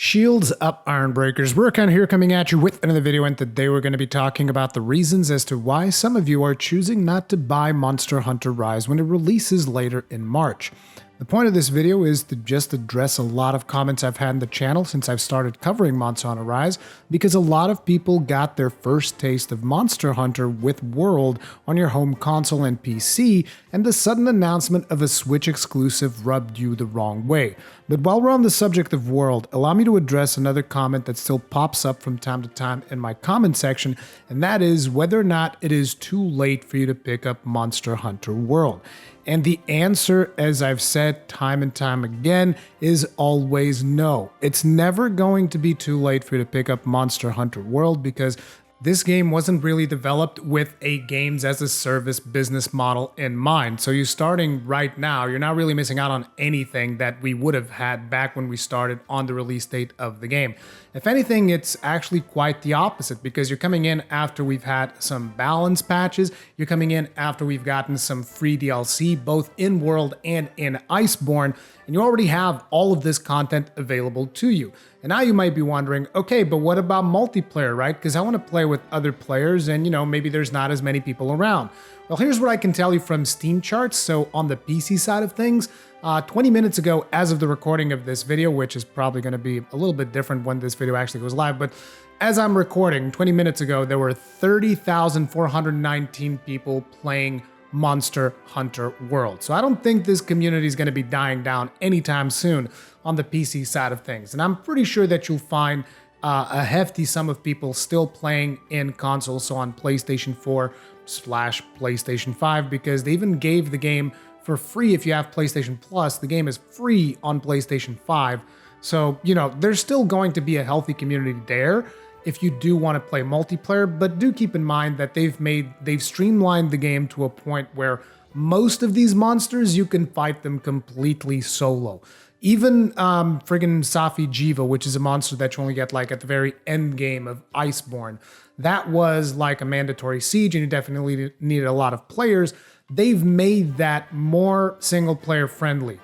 Shields up, Ironbreakers. We're kind of here coming at you with another video, and today we're going to be talking about the reasons as to why some of you are choosing not to buy Monster Hunter Rise when it releases later in March. The point of this video is to just address a lot of comments I've had in the channel since I've started covering Monster Hunter Rise, because a lot of people got their first taste of Monster Hunter with World on your home console and PC, and the sudden announcement of a Switch exclusive rubbed you the wrong way. But while we're on the subject of World, allow me to address another comment that still pops up from time to time in my comment section, and that is whether or not it is too late for you to pick up Monster Hunter World. And the answer, as I've said time and time again, is always no. It's never going to be too late for you to pick up Monster Hunter World, because this game wasn't really developed with a games as a service business model in mind. So you're starting right now, you're not really missing out on anything that we would have had back when we started on the release date of the game. If anything, it's actually quite the opposite, because you're coming in after we've had some balance patches, you're coming in after we've gotten some free DLC, both in World and in Iceborne, and you already have all of this content available to you. And now you might be wondering, okay, but what about multiplayer, right? Because I want to play with other players and, maybe there's not as many people around. Well, here's what I can tell you from Steam charts. So on the PC side of things, 20 minutes ago, as of the recording of this video, which is probably going to be a little bit different when this video actually goes live, but as I'm recording, 20 minutes ago, there were 30,419 people playing Monster Hunter World. So I don't think this community is going to be dying down anytime soon on the PC side of things. And I'm pretty sure that you'll find a hefty sum of people still playing in console, so on PlayStation 4/PlayStation 5, because they even gave the game for free if you have PlayStation Plus. The game is free on PlayStation 5. So, there's still going to be a healthy community there if you do want to play multiplayer, but do keep in mind that they've streamlined the game to a point where most of these monsters, you can fight them completely solo. Even friggin' Safi Jiva, which is a monster that you only get like at the very end game of Iceborne, that was like a mandatory siege and you definitely needed a lot of players. They've made that more single player friendly.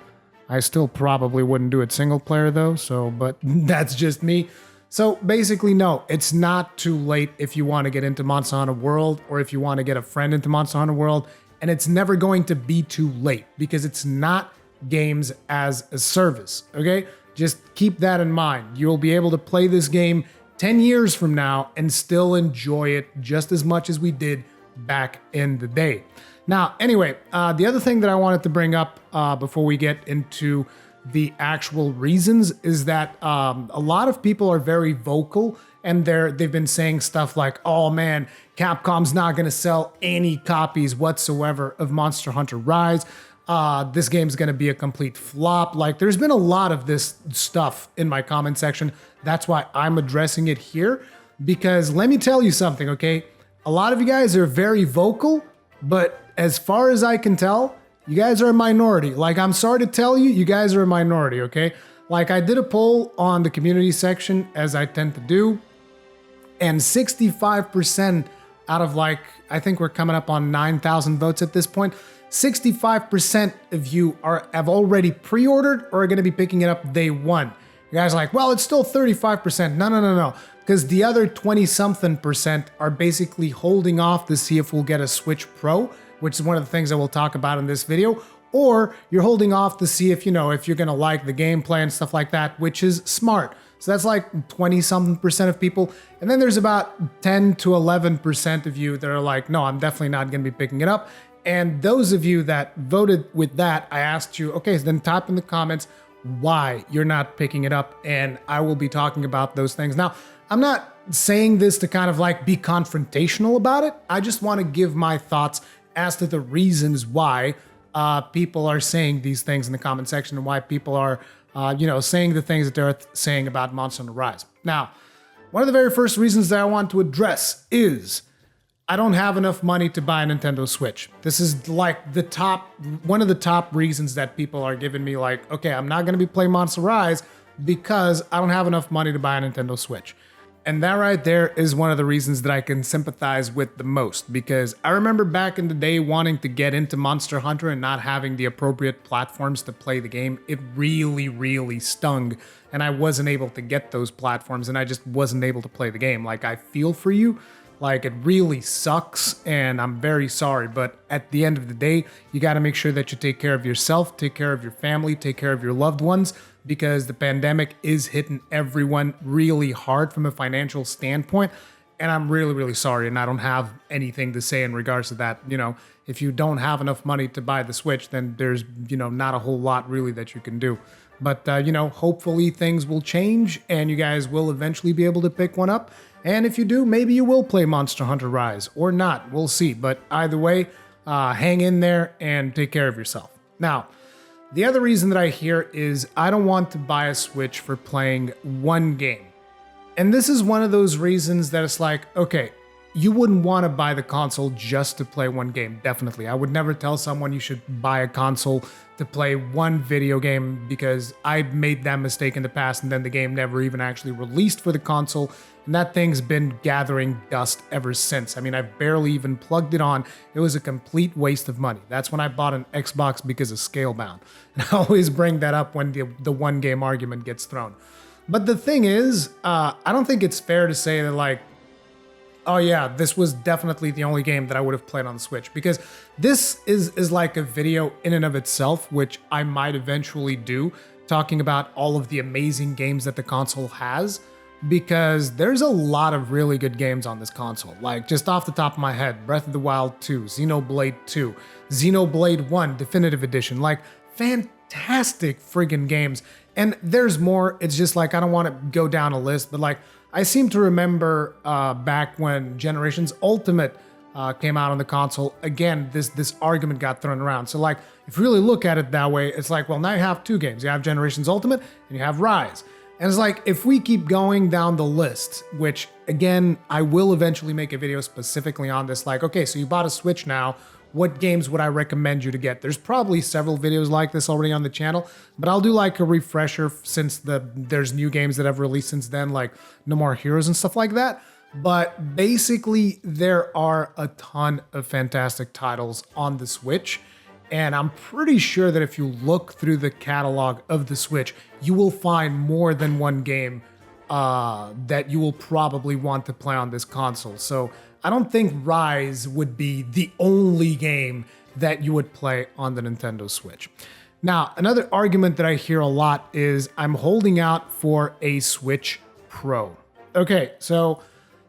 I still probably wouldn't do it single player though, but that's just me. So basically, no, it's not too late if you want to get into Monster Hunter World or if you want to get a friend into Monster Hunter World, and it's never going to be too late because it's not games as a service, okay? Just keep that in mind. You'll be able to play this game 10 years from now and still enjoy it just as much as we did back in the day. Now, anyway, the other thing that I wanted to bring up before we get into the actual reasons is that a lot of people are very vocal, and they've been saying stuff like, oh man, Capcom's not going to sell any copies whatsoever of Monster Hunter Rise. This game's going to be a complete flop. Like, there's been a lot of this stuff in my comment section. That's why I'm addressing it here, because let me tell you something, okay? A lot of you guys are very vocal, but as far as I can tell, you guys are a minority. Like, I'm sorry to tell you, you guys are a minority, okay? Like, I did a poll on the community section, as I tend to do, and 65% out of I think we're coming up on 9,000 votes at this point, 65% of you have already pre-ordered or are going to be picking it up day one. You guys are like, well, it's still 35%. No. Because the other 20-something% are basically holding off to see if we'll get a Switch Pro, which is one of the things that we'll talk about in this video, or you're holding off to see if, if you're going to like the gameplay and stuff like that, which is smart. So that's like 20-something% of people. And then there's about 10 to 11% of you that are like, no, I'm definitely not going to be picking it up. And those of you that voted with that, I asked you, okay, so then type in the comments why you're not picking it up, and I will be talking about those things. Now, I'm not saying this to kind of be confrontational about it. I just want to give my thoughts as to the reasons why people are saying these things in the comment section and why people are, saying the things that they're saying about Monster Hunter Rise. Now, one of the very first reasons that I want to address is I don't have enough money to buy a Nintendo Switch. This is like one of the top reasons that people are giving me okay, I'm not going to be playing Monster Rise because I don't have enough money to buy a Nintendo Switch. And that right there is one of the reasons that I can sympathize with the most, because I remember back in the day wanting to get into Monster Hunter and not having the appropriate platforms to play the game. It really, really stung, and I wasn't able to get those platforms, and I just wasn't able to play the game. Like, I feel for you. Like, it really sucks, and I'm very sorry, but at the end of the day, you got to make sure that you take care of yourself, take care of your family, take care of your loved ones, because the pandemic is hitting everyone really hard from a financial standpoint. And I'm really, really sorry. And I don't have anything to say in regards to that. You know, if you don't have enough money to buy the Switch, then there's, not a whole lot really that you can do. But, hopefully things will change and you guys will eventually be able to pick one up. And if you do, maybe you will play Monster Hunter Rise or not. We'll see. But either way, hang in there and take care of yourself. Now, the other reason that I hear is I don't want to buy a Switch for playing one game. And this is one of those reasons that it's like, okay, you wouldn't want to buy the console just to play one game, definitely. I would never tell someone you should buy a console to play one video game, because I made that mistake in the past and then the game never even actually released for the console, and that thing's been gathering dust ever since. I mean, I've barely even plugged it on. It was a complete waste of money. That's when I bought an Xbox because of Scalebound. And I always bring that up when the one game argument gets thrown. But the thing is, I don't think it's fair to say that, like, oh yeah, this was definitely the only game that I would have played on the Switch, because this is like a video in and of itself, which I might eventually do, talking about all of the amazing games that the console has, because there's a lot of really good games on this console. Like, just off the top of my head, Breath of the Wild 2, Xenoblade 2, Xenoblade 1 Definitive Edition, like, fantastic friggin' games. And there's more. It's just like, I don't want to go down a list, but like, I seem to remember back when Generations Ultimate came out on the console, again, this argument got thrown around. So like, if you really look at it that way, it's like, well, now you have two games. You have Generations Ultimate and you have Rise. And it's like, if we keep going down the list, which again, I will eventually make a video specifically on this, like, okay, so you bought a Switch now, what games would I recommend you to get? There's probably several videos like this already on the channel, but I'll do like a refresher since there's new games that have released since then, like No More Heroes and stuff like that. But basically, there are a ton of fantastic titles on the Switch, and I'm pretty sure that if you look through the catalog of the Switch, you will find more than one game that you will probably want to play on this console. So I don't think Rise would be the only game that you would play on the Nintendo Switch. Now, another argument that I hear a lot is I'm holding out for a Switch Pro. Okay, so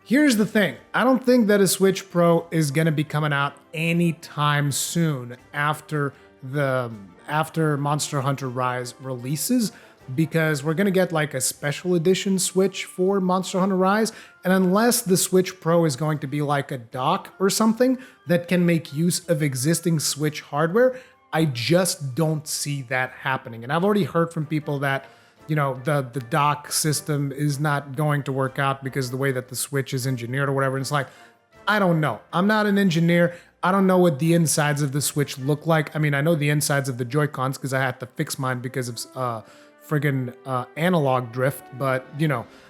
here's the thing. I don't think that a Switch Pro is going to be coming out anytime soon after Monster Hunter Rise releases, because we're going to get like a special edition Switch for Monster Hunter Rise, and unless the Switch Pro is going to be like a dock or something that can make use of existing Switch hardware, I just don't see that happening. And I've already heard from people that, the dock system is not going to work out because of the way that the Switch is engineered or whatever. And it's like, I don't know. I'm not an engineer. I don't know what the insides of the Switch look like. I mean, I know the insides of the Joy-Cons because I had to fix mine because of friggin' analog drift, but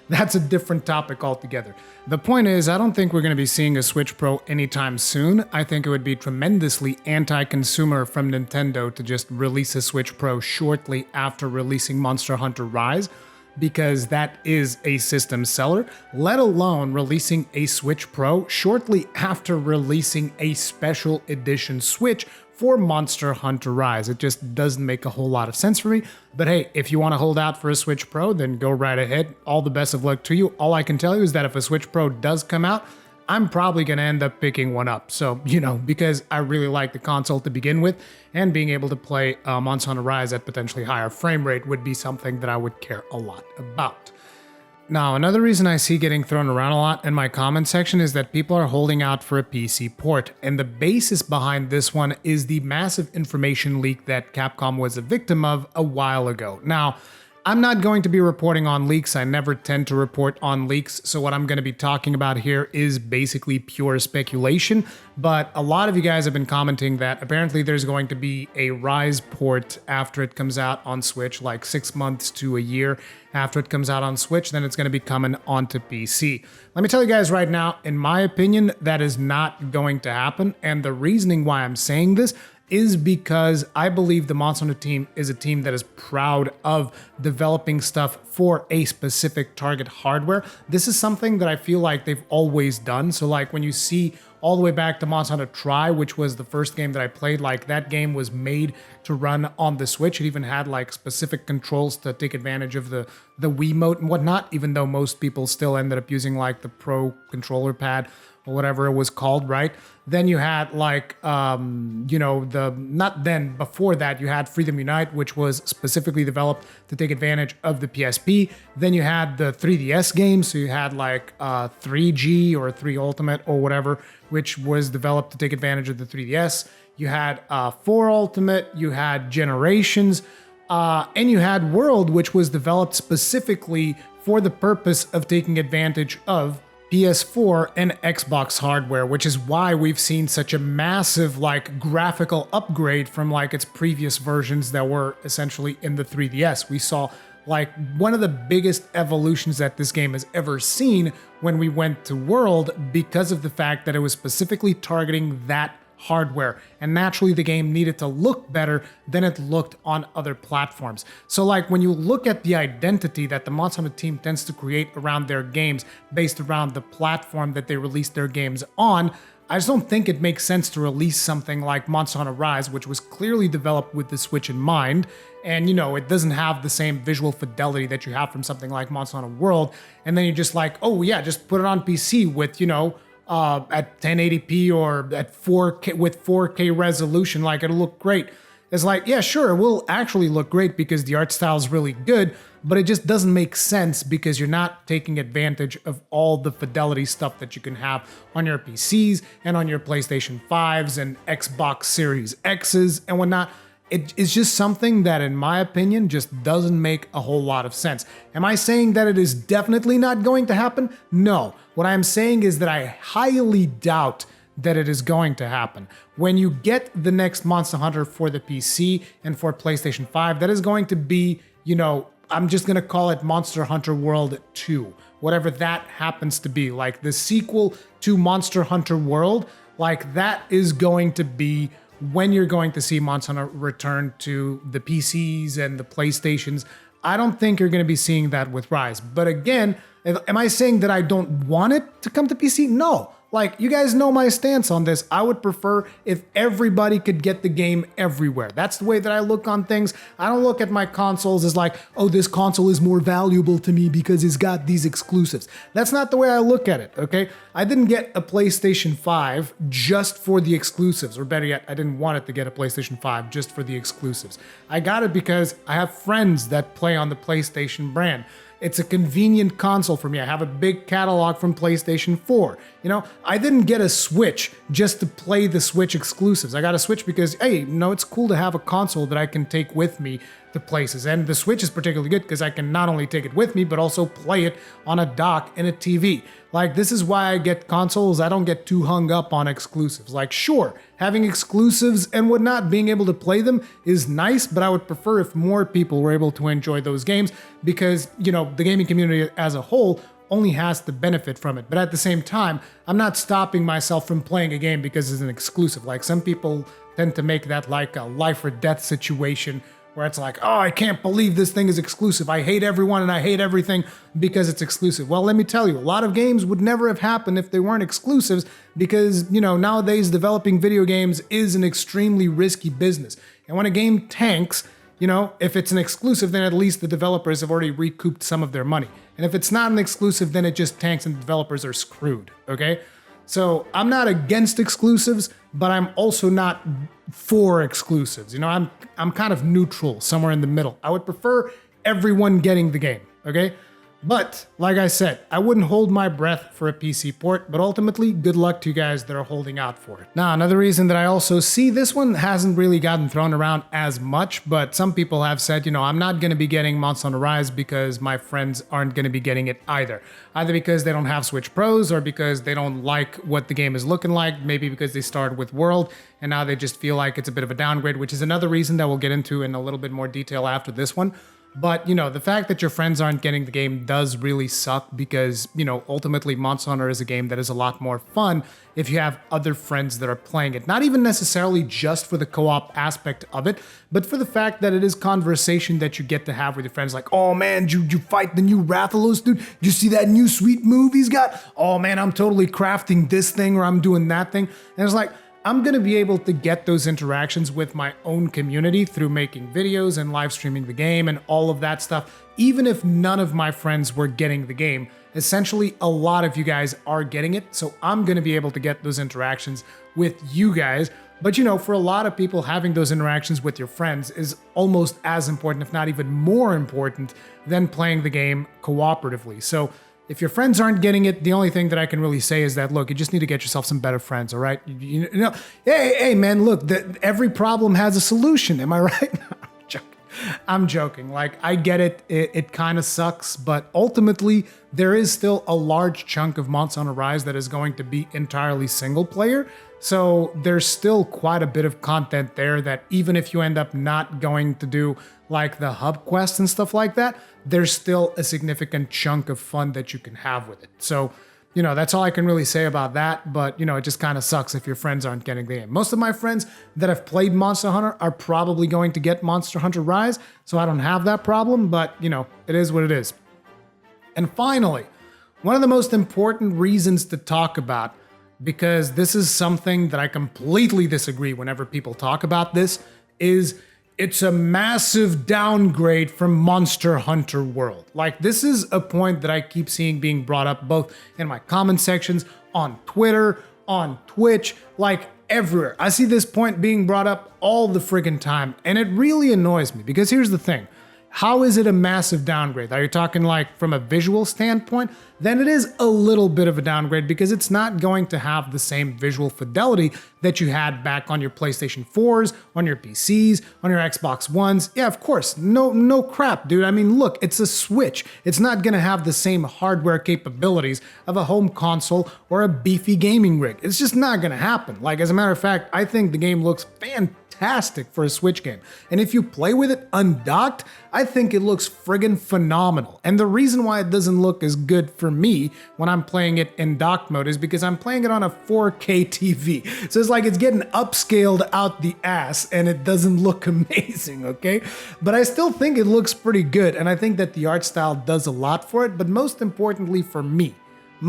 that's a different topic altogether. The point is, I don't think we're going to be seeing a Switch Pro anytime soon. I think it would be tremendously anti-consumer from Nintendo to just release a Switch Pro shortly after releasing Monster Hunter Rise, because that is a system seller, let alone releasing a Switch Pro shortly after releasing a special edition Switch for Monster Hunter Rise. It just doesn't make a whole lot of sense for me. But hey, if you want to hold out for a Switch Pro, then go right ahead. All the best of luck to you. All I can tell you is that if a Switch Pro does come out, I'm probably going to end up picking one up. So, because I really like the console to begin with, and being able to play Monster Hunter Rise at potentially higher frame rate would be something that I would care a lot about. Now, another reason I see getting thrown around a lot in my comment section is that people are holding out for a PC port, and the basis behind this one is the massive information leak that Capcom was a victim of a while ago. Now, I'm not going to be reporting on leaks. I never tend to report on leaks. So what I'm going to be talking about here is basically pure speculation. But a lot of you guys have been commenting that apparently there's going to be a Rise port after it comes out on Switch, like 6 months to a year after it comes out on Switch, then it's going to be coming onto PC. Let me tell you guys right now, in my opinion, that is not going to happen. And the reasoning why I'm saying this is because I believe the Monster Hunter team is a team that is proud of developing stuff for a specific target hardware. This is something that I feel like they've always done. So like when you see all the way back to Monster Hunter Tri, which was the first game that I played, like that game was made to run on the Switch. It even had like specific controls to take advantage of the Wiimote and whatnot, even though most people still ended up using like the Pro controller pad or whatever it was called, right? Then you had like, before that, you had Freedom Unite, which was specifically developed to take advantage of the PSP. Then you had the 3DS games, so you had like 3G or 3 Ultimate or whatever, which was developed to take advantage of the 3DS. You had 4 Ultimate, you had Generations, and you had World, which was developed specifically for the purpose of taking advantage of PS4 and Xbox hardware, which is why we've seen such a massive like graphical upgrade from like its previous versions that were essentially in the 3DS. We saw like one of the biggest evolutions that this game has ever seen when we went to World, because of the fact that it was specifically targeting that hardware, and naturally the game needed to look better than it looked on other platforms. So like when you look at the identity that the Monster Hunter team tends to create around their games based around the platform that they release their games on, I just don't think it makes sense to release something like Monster Hunter Rise, which was clearly developed with the Switch in mind, and it doesn't have the same visual fidelity that you have from something like Monster Hunter World, and then you're just like, oh yeah, just put it on PC with, at 1080p or at 4K with 4K resolution, like it'll look great. It's like, yeah, sure, it will actually look great because the art style is really good, but it just doesn't make sense because you're not taking advantage of all the fidelity stuff that you can have on your PCs and on your PlayStation 5s and Xbox Series X's and whatnot. It's just something that, in my opinion, just doesn't make a whole lot of sense. Am I saying that it is definitely not going to happen? No. What I'm saying is that I highly doubt that it is going to happen. When you get the next Monster Hunter for the PC and for PlayStation 5, that is going to be, I'm just going to call it Monster Hunter World 2, whatever that happens to be. Like the sequel to Monster Hunter World, like that is going to be when you're going to see Monster Hunter return to the PCs and the PlayStations. I don't think you're going to be seeing that with Rise. But again, am I saying that I don't want it to come to PC? No. Like, you guys know my stance on this. I would prefer if everybody could get the game everywhere. That's the way that I look on things. I don't look at my consoles as like, oh, this console is more valuable to me because it's got these exclusives. That's not the way I look at it, okay? I didn't get a PlayStation 5 just for the exclusives, or better yet, I didn't want it to get a PlayStation 5 just for the exclusives. I got it because I have friends that play on the PlayStation brand. It's a convenient console for me. I have a big catalog from PlayStation 4. I didn't get a Switch just to play the Switch exclusives. I got a Switch because, hey, it's cool to have a console that I can take with me to places. And the Switch is particularly good because I can not only take it with me, but also play it on a dock in a TV. Like, this is why I get consoles. I don't get too hung up on exclusives. Like, sure, having exclusives and whatnot, being able to play them is nice, but I would prefer if more people were able to enjoy those games because, the gaming community as a whole only has to benefit from it. But at the same time, I'm not stopping myself from playing a game because it's an exclusive. Like, some people tend to make that like a life or death situation where it's like, oh, I can't believe this thing is exclusive. I hate everyone and I hate everything because it's exclusive. Well, let me tell you, a lot of games would never have happened if they weren't exclusives because, nowadays developing video games is an extremely risky business. And when a game tanks, if it's an exclusive, then at least the developers have already recouped some of their money. And if it's not an exclusive, then it just tanks and the developers are screwed, okay? So I'm not against exclusives, but I'm also not for exclusives. I'm kind of neutral, somewhere in the middle. I would prefer everyone getting the game, okay? But like I said, I wouldn't hold my breath for a PC port, but ultimately, good luck to you guys that are holding out for it. Now, another reason that I also see this one hasn't really gotten thrown around as much, but some people have said, you know, I'm not going to be getting Monster Hunter Rise because my friends aren't going to be getting it either. Either because they don't have Switch Pros or because they don't like what the game is looking like, maybe because they started with World and now they just feel like it's a bit of a downgrade, which is another reason that we'll get into in a little bit more detail after this one. But, you know, the fact that your friends aren't getting the game does really suck because, you know, ultimately Monster Hunter is a game that is a lot more fun if you have other friends that are playing it. Not even necessarily just for the co-op aspect of it, but for the fact that it is conversation that you get to have with your friends. Like, oh man, did you fight the new Rathalos, dude? Did you see that new sweet move he's got? Oh man, I'm totally crafting this thing or I'm doing that thing. And it's like, I'm going to be able to get those interactions with my own community through making videos and live streaming the game and all of that stuff, even if none of my friends were getting the game. Essentially, a lot of you guys are getting it, so I'm going to be able to get those interactions with you guys. But you know, for a lot of people, having those interactions with your friends is almost as important, if not even more important, than playing the game cooperatively. So if your friends aren't getting it, the only thing that I can really say is that, look, you just need to get yourself some better friends, all right? You know, hey, man, look, every problem has a solution. Am I right? No, I'm joking. Like, I get it. It kind of sucks, but ultimately, there is still a large chunk of Monster Hunter Rise that is going to be entirely single player. So there's still quite a bit of content there that even if you end up not going to do like the hub quests and stuff like that, there's still a significant chunk of fun that you can have with it. So, you know, that's all I can really say about that. But, you know, it just kind of sucks if your friends aren't getting the game. Most of my friends that have played Monster Hunter are probably going to get Monster Hunter Rise. So I don't have that problem, but, you know, it is what it is. And finally, one of the most important reasons to talk about, because this is something that I completely disagree whenever people talk about this, is it's a massive downgrade from Monster Hunter World. Like, this is a point that I keep seeing being brought up both in my comment sections, on Twitter, on Twitch, like everywhere. I see this point being brought up all the friggin' time, and it really annoys me because here's the thing. How is it a massive downgrade? Are you talking like from a visual standpoint? Then it is a little bit of a downgrade because it's not going to have the same visual fidelity that you had back on your PlayStation 4s, on your PCs, on your Xbox Ones. Yeah, of course. No crap, dude. I mean, look, it's a Switch. It's not going to have the same hardware capabilities of a home console or a beefy gaming rig. It's just not going to happen. Like, as a matter of fact, I think the game looks fantastic for a Switch game. And if you play with it undocked, I think it looks friggin' phenomenal. And the reason why it doesn't look as good for me when I'm playing it in docked mode is because I'm playing it on a 4K TV. So it's like it's getting upscaled out the ass and it doesn't look amazing, okay? But I still think it looks pretty good, and I think that the art style does a lot for it, but most importantly for me, when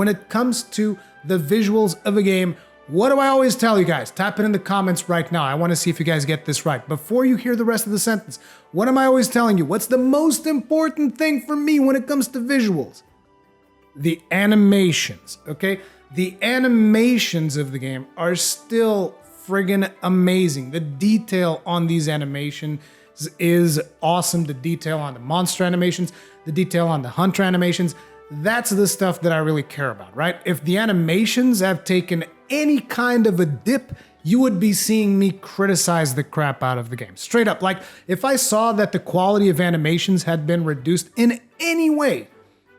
it comes to the visuals of a game, what do I always tell you guys? Type it in the comments right now. I want to see if you guys get this right. Before you hear the rest of the sentence, what am I always telling you? What's the most important thing for me when it comes to visuals? The animations, okay? The animations of the game are still friggin' amazing. The detail on these animations is awesome. The detail on the monster animations, the detail on the hunter animations, that's the stuff that I really care about, right? If the animations have taken any kind of a dip, you would be seeing me criticize the crap out of the game. Straight up. Like, if I saw that the quality of animations had been reduced in any way,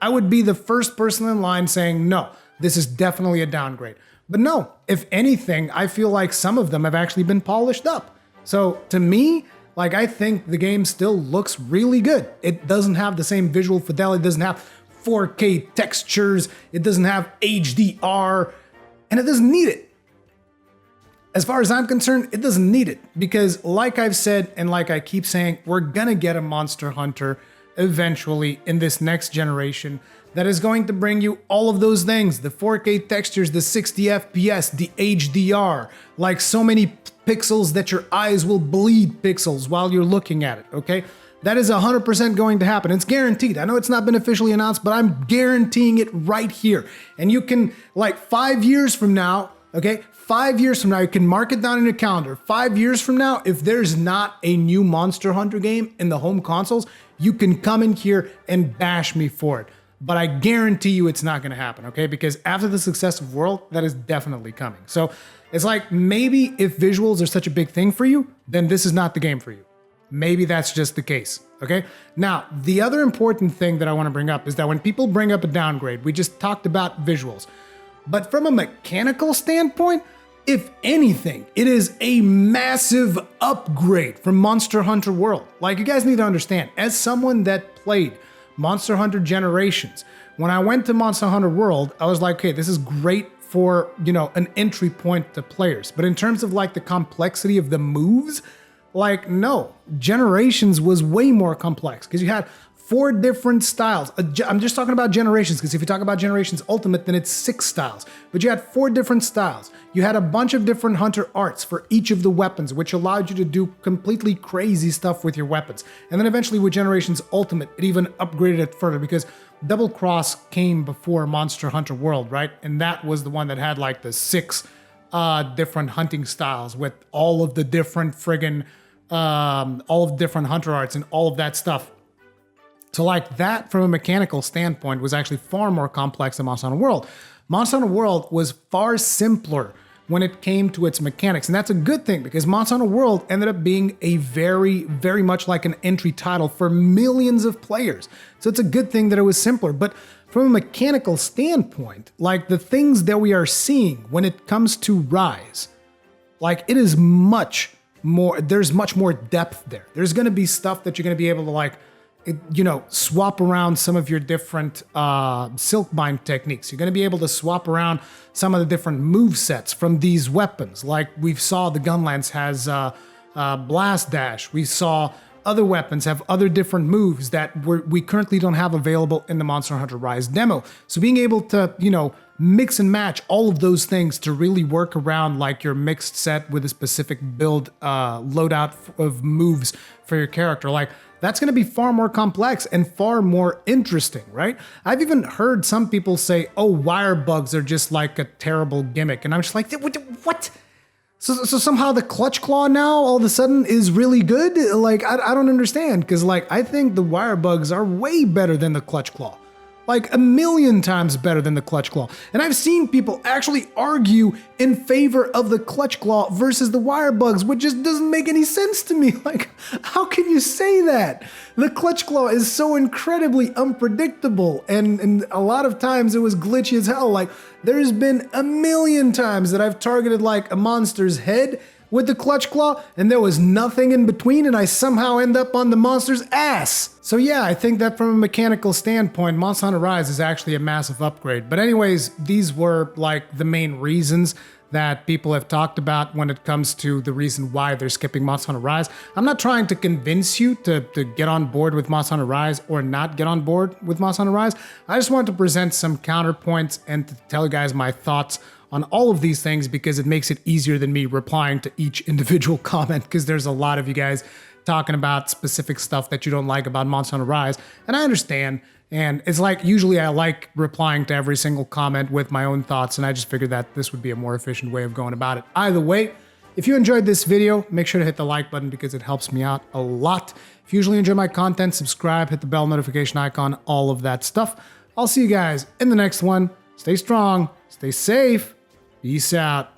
I would be the first person in line saying, no, this is definitely a downgrade. But no, if anything, I feel like some of them have actually been polished up. So to me, like, I think the game still looks really good. It doesn't have the same visual fidelity, it doesn't have 4K textures, it doesn't have HDR, and it doesn't need it. As far as I'm concerned, it doesn't need it because, like I've said and like I keep saying, we're gonna get a Monster Hunter eventually in this next generation that is going to bring you all of those things, the 4K textures, the 60 FPS, the HDR, like so many pixels that your eyes will bleed pixels while you're looking at it, okay? That is 100% going to happen. It's guaranteed. I know it's not been officially announced, but I'm guaranteeing it right here. And you can, like, 5 years from now, okay, 5 years from now, you can mark it down in your calendar. 5 years from now, if there's not a new Monster Hunter game in the home consoles, you can come in here and bash me for it. But I guarantee you it's not going to happen, okay? Because after the success of World, that is definitely coming. So it's like, maybe if visuals are such a big thing for you, then this is not the game for you. Maybe that's just the case, okay? Now, the other important thing that I want to bring up is that when people bring up a downgrade, we just talked about visuals. But from a mechanical standpoint, if anything, it is a massive upgrade from Monster Hunter World. Like, you guys need to understand, as someone that played Monster Hunter Generations, when I went to Monster Hunter World, I was like, okay, this is great for, you know, an entry point to players. But in terms of like the complexity of the moves, like, no, Generations was way more complex because you had 4 different styles. I'm just talking about Generations because if you talk about Generations Ultimate, then it's 6 styles. But you had 4 different styles. You had a bunch of different hunter arts for each of the weapons, which allowed you to do completely crazy stuff with your weapons. And then eventually with Generations Ultimate, it even upgraded it further because Double Cross came before Monster Hunter World, right? And that was the one that had like the 6 different hunting styles with all of the different friggin' all of the different hunter arts and all of that stuff. So like that from a mechanical standpoint was actually far more complex than Monster Hunter World. Monster Hunter World was far simpler when it came to its mechanics. And that's a good thing because Monster Hunter World ended up being a very, very much like an entry title for millions of players. So it's a good thing that it was simpler. But from a mechanical standpoint, like the things that we are seeing when it comes to Rise, like it is much more, there's much more depth there. There's going to be stuff that you're going to be able to like, you know, swap around some of your different silkbind techniques. You're going to be able to swap around some of the different move sets from these weapons. Like we saw the Gunlance has Blast Dash. We saw other weapons have other different moves that we currently don't have available in the Monster Hunter Rise demo. So being able to, you know, mix and match all of those things to really work around like your mixed set with a specific build loadout of moves for your character, like that's going to be far more complex and far more interesting, right? I've even heard some people say, oh, wire bugs are just like a terrible gimmick. And I'm just like, what? So somehow the clutch claw now all of a sudden is really good? Like, I don't understand. Because like, I think the wire bugs are way better than the clutch claw. Like 1,000,000 times better than the clutch claw. And I've seen people actually argue in favor of the clutch claw versus the wire bugs, which just doesn't make any sense to me. Like, how can you say that? The clutch claw is so incredibly unpredictable, and a lot of times it was glitchy as hell. Like, there's been 1,000,000 times that I've targeted like a monster's head with the clutch claw, and there was nothing in between, and I somehow end up on the monster's ass. So yeah, I think that from a mechanical standpoint, Monster Hunter Rise is actually a massive upgrade. But anyways, these were like the main reasons that people have talked about when it comes to the reason why they're skipping Monster Hunter Rise. I'm not trying to convince you to get on board with Monster Hunter Rise or not get on board with Monster Hunter Rise. I just wanted to present some counterpoints and to tell you guys my thoughts on all of these things because it makes it easier than me replying to each individual comment, because there's a lot of you guys talking about specific stuff that you don't like about Monster Hunter Rise, and I understand. And it's like, usually I like replying to every single comment with my own thoughts, and I just figured that this would be a more efficient way of going about it. Either way, if you enjoyed this video, make sure to hit the like button because it helps me out a lot. If you usually enjoy my content, subscribe, hit the bell notification icon, all of that stuff. I'll see you guys in the next one. Stay strong, stay safe, peace out.